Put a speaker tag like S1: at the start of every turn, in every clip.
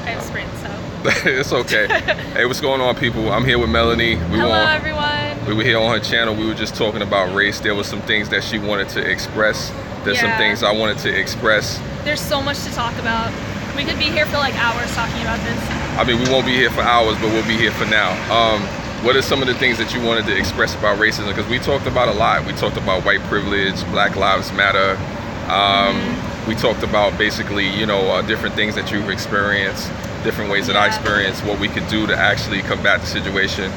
S1: I have Sprint, so.
S2: It's okay. Hey, what's going on, people? I'm here with Melanie.
S1: Hello, everyone.
S2: We were here on her channel. We were just talking about race. There was some things that she wanted to express. There's some things I wanted to express.
S1: There's so much to talk about. We could be here for like hours talking about this.
S2: I mean, we won't be here for hours, but we'll be here for now. What are some of the things that you wanted to express about racism? Because we talked about a lot. We talked about white privilege, Black Lives Matter. We talked about basically, you know, different things that you've experienced, different ways that I experienced, what we could do to actually combat the situation.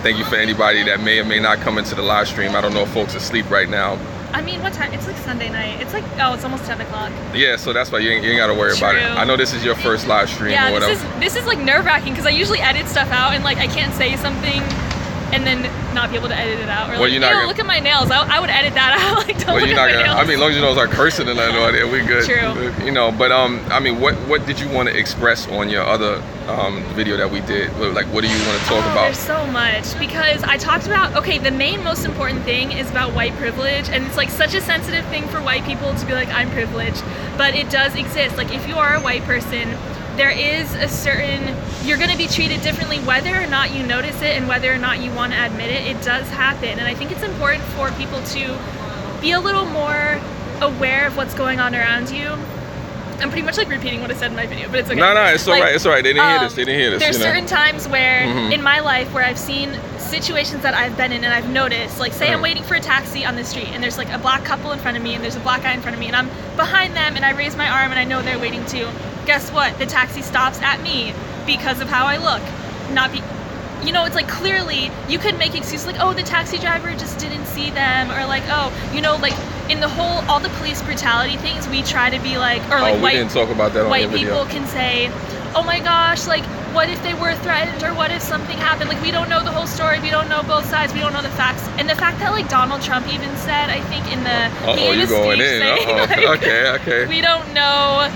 S2: Thank you for anybody that may or may not come into the live stream. I don't know if folks are asleep right now.
S1: I mean, what time? It's like Sunday night. It's like, oh, it's almost 10 o'clock.
S2: Yeah, so that's why you ain't got to worry about it. I know this is your first live stream or whatever.
S1: This is like nerve-wracking because I usually edit stuff out and like I can't say something and then not be able to edit it out. Or like, look at my nails. I would edit that out. Like, don't look at my nails.
S2: I mean, as long as you know it's like cursing and nothing like that, we good.
S1: True.
S2: You know, but I mean, what did you want to express on your other video that we did? Like, what do you want to talk about?
S1: There's so much, because I talked about, okay, the main most important thing is about white privilege, and it's like such a sensitive thing for white people to be like, I'm privileged, but it does exist. Like, if you are a white person, there is a certain, you're going to be treated differently whether or not you notice it and whether or not you want to admit it. It does happen, and I think it's important for people to be a little more aware of what's going on around you. I'm pretty much like repeating what I said in my video, but it's okay.
S2: No, it's all right. It's all right. They didn't hear this. They didn't hear this.
S1: There's certain times where in my life where I've seen situations that I've been in and I've noticed, like say I'm waiting for a taxi on the street and there's like a black couple in front of me and there's a black guy in front of me and I'm behind them and I raise my arm and I know they're waiting too. Guess what? The taxi stops at me because of how I look. You know, it's like clearly you could make excuses like, oh, the taxi driver just didn't see them, or like, oh, you know, like in the whole, all the police brutality things, we try to be like, or like
S2: we didn't talk about that on
S1: white
S2: the video.
S1: people can say, oh my gosh, like what if they were threatened, or what if something happened? Like, we don't know the whole story, we don't know both sides, we don't know the facts. And the fact that like Donald Trump even said, I think in the
S2: you going in?
S1: saying, like,
S2: okay.
S1: We don't know.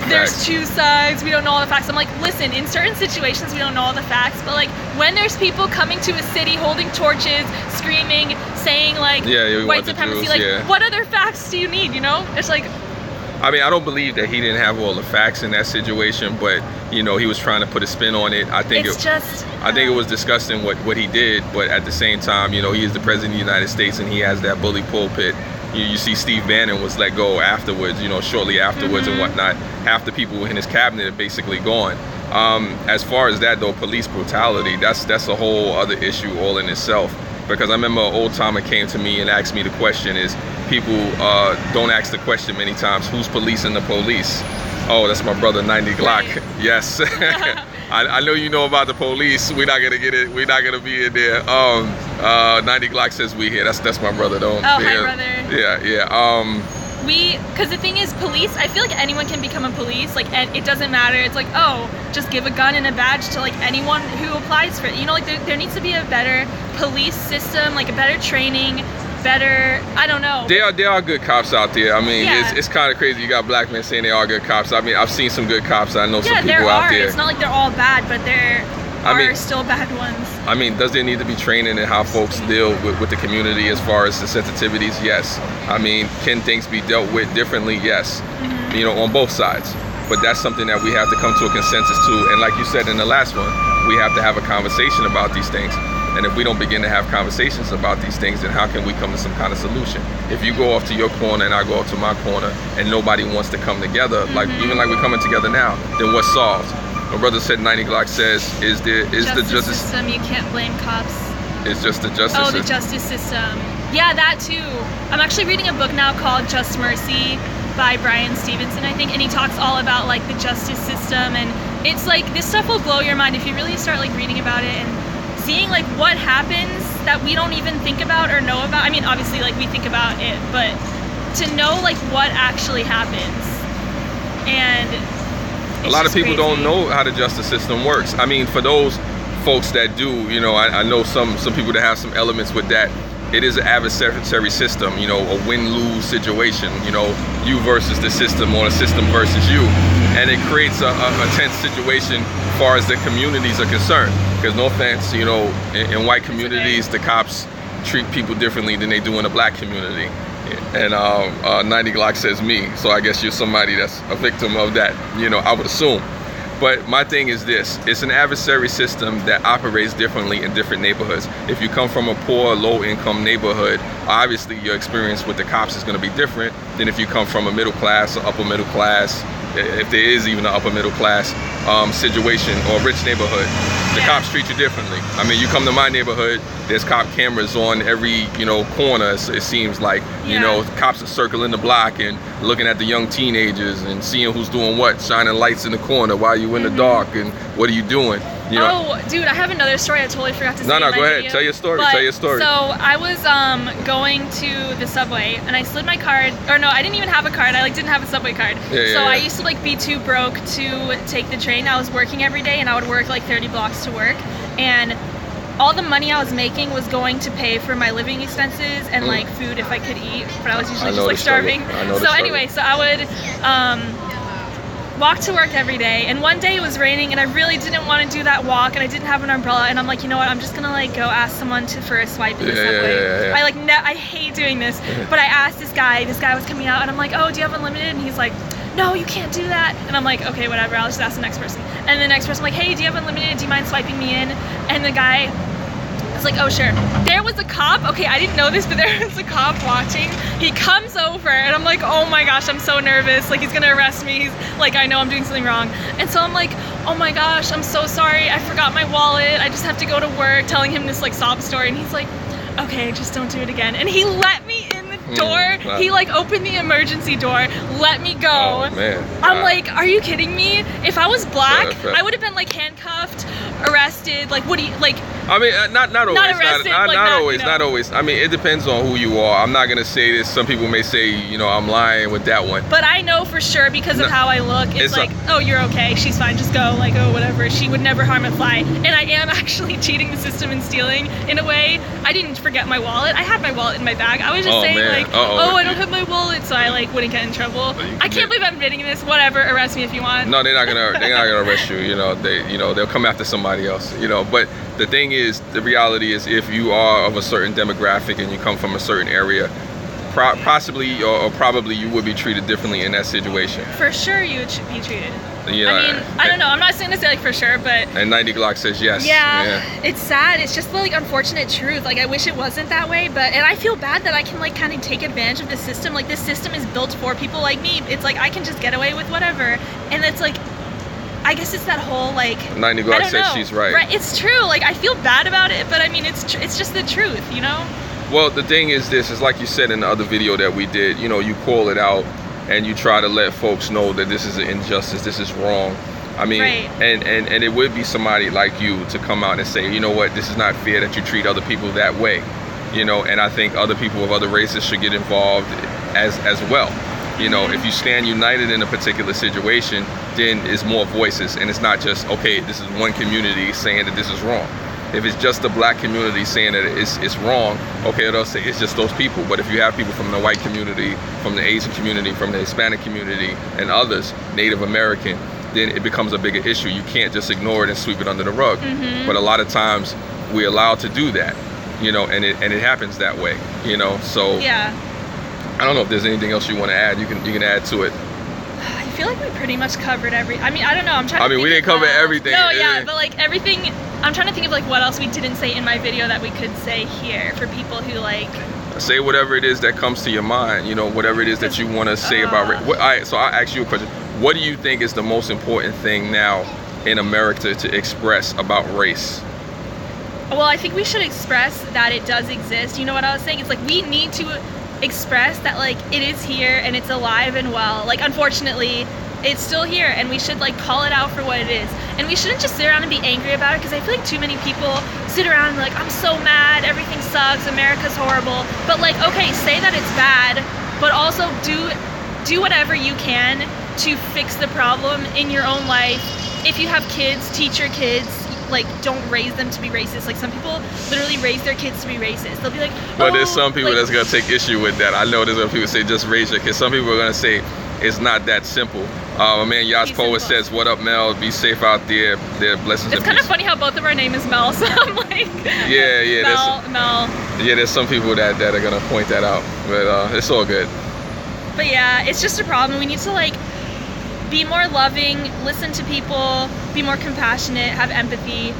S1: There's two sides, we don't know all the facts. I'm like, listen, in certain situations we don't know all the facts, but like when there's people coming to a city holding torches, screaming, saying like white supremacy, like what other facts do you need, you know? It's like,
S2: I mean, I don't believe that he didn't have all the facts in that situation, but you know, he was trying to put a spin on it. I think it was disgusting what he did, but at the same time, you know, he is the president of the United States and he has that bully pulpit. You see Steve Bannon was let go afterwards, you know, shortly afterwards and whatnot. Half the people in his cabinet are basically gone. As far as that though, police brutality, that's a whole other issue all in itself. Because I remember an old timer came to me and asked me the question is, people don't ask the question many times, who's policing the police? Oh, that's my brother 90 Glock. Yes. I know you know about the police. We're not gonna get it. We're not gonna be in there. 90 Glock says we here. That's my brother though.
S1: Oh, hi brother.
S2: Yeah.
S1: Because the thing is, police, I feel like anyone can become a police, like, and it doesn't matter. It's like, oh, just give a gun and a badge to like anyone who applies for it. You know, like there needs to be a better police system, like a better training, better, I don't know. There
S2: are good cops out there. I mean, it's kind of crazy. You got black men saying they are good cops. I mean, I've seen some good cops. I know some people out there.
S1: It's not like they're all bad, but there are still bad ones.
S2: I mean, does there need to be training in how folks deal with the community as far as the sensitivities? Yes. I mean, can things be dealt with differently? Yes. You know, on both sides. But that's something that we have to come to a consensus to. And like you said in the last one, we have to have a conversation about these things. And if we don't begin to have conversations about these things, then how can we come to some kind of solution? If you go off to your corner and I go off to my corner and nobody wants to come together, like even like we're coming together now, then what's solved? My brother said 90 Glock says, is the justice
S1: system, you can't blame cops.
S2: It's just the justice system.
S1: Oh, the justice system. Yeah, that too. I'm actually reading a book now called Just Mercy by Brian Stevenson, I think, and he talks all about like the justice system, and it's like, this stuff will blow your mind if you really start like reading about it and seeing like what happens that we don't even think about or know about. I mean, obviously like we think about it, but to know like what actually happens. And
S2: a lot of people don't know how the justice system works. I mean, for those folks that do, you know, I know some people that have some elements with that. It is an adversary system, you know, a win-lose situation, you know, you versus the system or the system versus you. And it creates a tense situation as far as the communities are concerned. Because no offense, you know, in white communities, the cops treat people differently than they do in the black community. And 90 Glock says me, so I guess you're somebody that's a victim of that, you know, I would assume. But my thing is this: it's an adversary system that operates differently in different neighborhoods. If you come from a poor, low-income neighborhood, obviously your experience with the cops is going to be different than if you come from a middle class or upper middle class, if there is even an upper middle class situation, or a rich neighborhood. The cops treat you differently. I mean, you come to my neighborhood, there's cop cameras on every, corner. It seems like, cops are circling the block and looking at the young teenagers and seeing who's doing what, shining lights in the corner while you in the dark, and what are you doing?
S1: Oh, dude, I have another story I totally forgot to say.
S2: No, go ahead. Video. Tell your story. Tell your story.
S1: So I was going to the subway and I slid my card. Or no, I didn't even have a card. I didn't have a subway card. I used to be too broke to take the train. I was working every day and I would work 30 blocks to work. And all the money I was making was going to pay for my living expenses and food if I could eat. But I was usually just starving. So anyway, so I would walk to work every day, and one day it was raining and I really didn't want to do that walk and I didn't have an umbrella, and I'm like, you know what, I'm just gonna go ask someone for a swipe in the subway. I hate doing this, but I asked this guy was coming out and I'm like, oh, do you have unlimited? And he's like, no, you can't do that. And I'm like, okay, whatever, I'll just ask the next person. And the next person, I'm like, hey, do you have unlimited? Do you mind swiping me in? And the guy was like, oh, sure. There was a cop. Okay, I didn't know this, but there was a cop watching. He comes over and I'm like, oh my gosh, I'm so nervous. He's gonna arrest me. He's I know I'm doing something wrong. And so I'm like, oh my gosh, I'm so sorry. I forgot my wallet. I just have to go to work, telling him this sob story. And he's like, okay, just don't do it again. And he let me in the door. Wow. He opened the emergency door, let me go.
S2: Oh man.
S1: I'm like, are you kidding me? If I was black, I would have been handcuffed, arrested. What do you
S2: I mean, not always.
S1: Not arrested,
S2: not always. I mean, it depends on who you are. I'm not gonna say this. Some people may say, I'm lying with that one.
S1: But I know for sure because of how I look. It's oh, you're okay. She's fine. Just go. Oh, whatever. She would never harm a fly. And I am actually cheating the system and stealing in a way. I didn't forget my wallet. I had my wallet in my bag. I was just saying oh, I don't have my wallet, so I wouldn't get in trouble. I can't believe I'm admitting this. Whatever. Arrest me if you want.
S2: No, they're not gonna arrest you. They'll come after somebody else. But the thing is, the reality is, if you are of a certain demographic and you come from a certain area, possibly or probably you would be treated differently in that situation.
S1: For sure you would be treated. I mean, I don't know. I'm not saying to say for sure, but...
S2: And 90 Glock says yes.
S1: Yeah, it's sad. It's just the unfortunate truth. I wish it wasn't that way, and I feel bad that I can kind of take advantage of the system. This system is built for people like me. It's I can just get away with whatever. And it's I guess it's that whole
S2: 90 Glock says she's right.
S1: Right, it's true. I feel bad about it, but I mean, it's just the truth,
S2: Well, the thing is this, is like you said in the other video that we did, you call it out and you try to let folks know that this is an injustice, this is wrong. I mean, and it would be somebody like you to come out and say, you know what, this is not fair that you treat other people that way. And I think other people of other races should get involved as well. If you stand united in a particular situation, then it's more voices, and it's not just, okay, this is one community saying that this is wrong. If it's just the black community saying that it's wrong, okay, they'll say it's just those people. But if you have people from the white community, from the Asian community, from the Hispanic community, and others, Native American, then it becomes a bigger issue. You can't just ignore it and sweep it under the rug. But a lot of times we're allowed to do that, and it happens that way, so
S1: yeah.
S2: I don't know if there's anything else you want to add. You can add to it.
S1: I feel we pretty much covered I mean, I don't know. I'm trying to think
S2: we didn't cover everything.
S1: No, yeah, but everything. I'm trying to think of what else we didn't say in my video that we could say here for people who
S2: say whatever it is that comes to your mind. Whatever it is that you want to say about race. So I'll ask you a question. What do you think is the most important thing now in America to express about race?
S1: Well, I think we should express that it does exist. You know what I was saying? It's we need to express that it is here and it's alive and well. Unfortunately, it's still here, and we should call it out for what it is. And we shouldn't just sit around and be angry about it, because I feel too many people sit around and I'm so mad, everything sucks, America's horrible. But okay, say that it's bad, but also do whatever you can to fix the problem in your own life. If you have kids, teach your kids. Don't raise them to be racist. Some people literally raise their kids to be racist. They'll be
S2: but there's some people that's gonna take issue with that. I know there's some people say just raise your kids. Some people are gonna say it's not that simple. My man Yash Poet says, what up, Mel? Be safe out there. Their blessings and peace.
S1: It's kind of funny how both of our name is Mel, so I'm Mel.
S2: Yeah, there's some people that are gonna point that out, but it's all good.
S1: But yeah, it's just a problem. We need to be more loving, listen to people, be more compassionate, have empathy.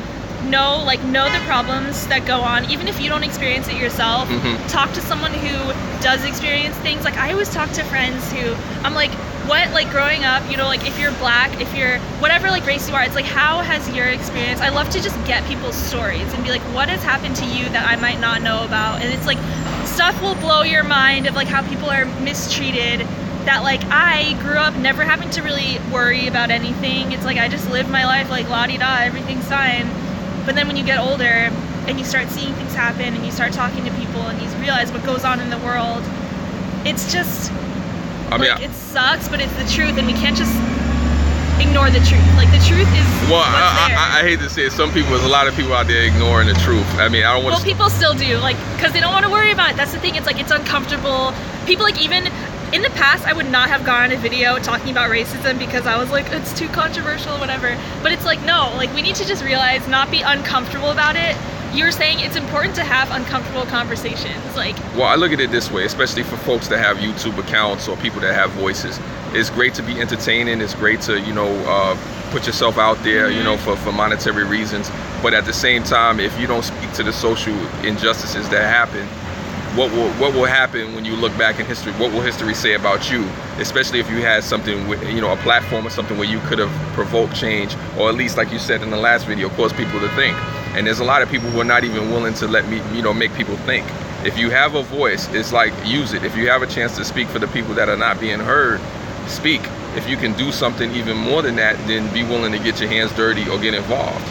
S1: Know the problems that go on, even if you don't experience it yourself. Talk to someone who does experience things. Like, I always talk to friends who, I'm like, what, like, growing up, you know, like, if you're black, if you're whatever, like, race you are, it's like, how has your experience, I love to just get people's stories and be like, what has happened to you that I might not know about? And it's like, stuff will blow your mind of, like, how people are mistreated, that, like, I grew up never having to really worry about anything. It's like, I just lived my life like la-di-da, everything's fine. But then when you get older and you start seeing things happen and you start talking to people and you realize what goes on in the world, it's just, it sucks, but it's the truth, and we can't just ignore the truth. Like, the truth is
S2: I hate to say it, there's a lot of people out there ignoring the truth. I mean, I don't want to...
S1: Well, people still do, like, because they don't want to worry about it. That's the thing. It's like, it's uncomfortable. People, like, even... In the past, I would not have gone on a video talking about racism because I was like, it's too controversial, whatever. But it's like, no, like, we need to just realize, not be uncomfortable about it. You're saying it's important to have uncomfortable conversations. Like,
S2: well, I look at it this way, especially for folks that have YouTube accounts or people that have voices. It's great to be entertaining. It's great to, you know, put yourself out there, you know, for monetary reasons. But at the same time, if you don't speak to the social injustices that happen, what will happen when you look back in history? What will history say about you? Especially if you had something, you know, a platform or something where you could have provoked change, or at least, like you said in the last video, cause people to think. And there's a lot of people who are not even willing to let me, you know, make people think. If you have a voice, it's like, use it. If you have a chance to speak for the people that are not being heard, speak. If you can do something even more than that, then be willing to get your hands dirty or get involved.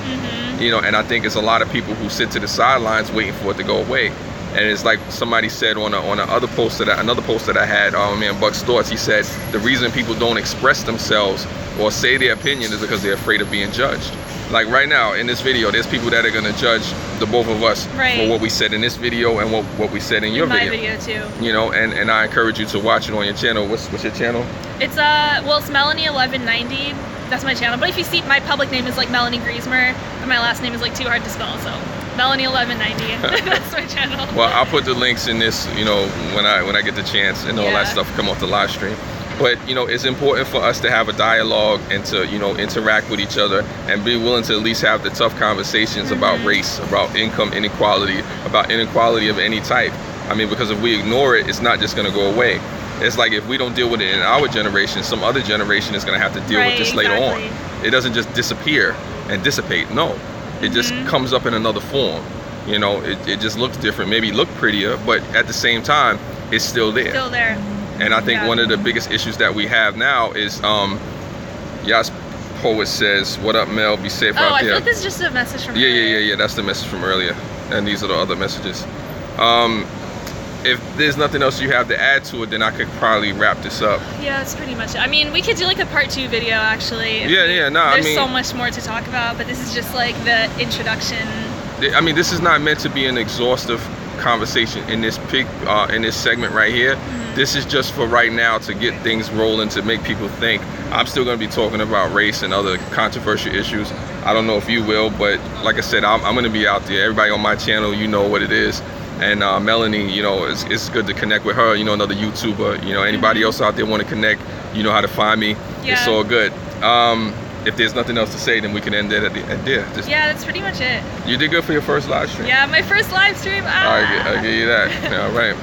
S2: You know, and I think it's a lot of people who sit to the sidelines waiting for it to go away. And it's like somebody said on another post that I had, man, Buck's Thoughts, he said the reason people don't express themselves or say their opinion is because they're afraid of being judged. Like right now in this video, there's people that are gonna judge the both of us for what we said in this video and what we said in your video.
S1: My video too.
S2: You know, and I encourage you to watch it on your channel. What's your channel?
S1: It's it's Melanie 1190. That's my channel. But if you see, my public name is like Melanie Griesmer, and my last name is like too hard to spell, so Melanie 1190. That's my channel.
S2: Well, I'll put the links in this, you know, when I get the chance, and all that stuff come off the live stream. But, you know, it's important for us to have a dialogue and to, you know, interact with each other and be willing to at least have the tough conversations about race, about income inequality, about inequality of any type. I mean, because if we ignore it, it's not just going to go away. It's like if we don't deal with it in our generation, some other generation is going to have to deal with this later on. It doesn't just disappear and dissipate. No, it just comes up in another form. You know, it just looks different, maybe look prettier, but at the same time, it's still there.
S1: Still there.
S2: And I think one of the biggest issues that we have now is, Yas Poet says, "What up, Mel? Be safe out there."
S1: Oh, I feel like this is just a message from earlier.
S2: Yeah. That's the message from earlier, and these are the other messages. If there's nothing else you have to add to it, then I could probably wrap this up.
S1: Yeah, that's pretty much it. I mean, we could do like a part 2 video, actually.
S2: There's
S1: so much more to talk about, but this is just like the introduction.
S2: I mean, this is not meant to be an exhaustive conversation in this segment right here. This is just for right now to get things rolling, to make people think. I'm still going to be talking about race and other controversial issues. I don't know if you will, but like I said, I'm going to be out there. Everybody on my channel, you know what it is. And Melanie, you know, it's good to connect with her, you know, another YouTuber. You know, anybody else out there want to connect, you know how to find me. It's all good. If there's nothing else to say, then we can end it at there.
S1: Yeah, that's pretty much it.
S2: You did good for your first live stream.
S1: Yeah, my first live stream.
S2: I'll give you that. All right.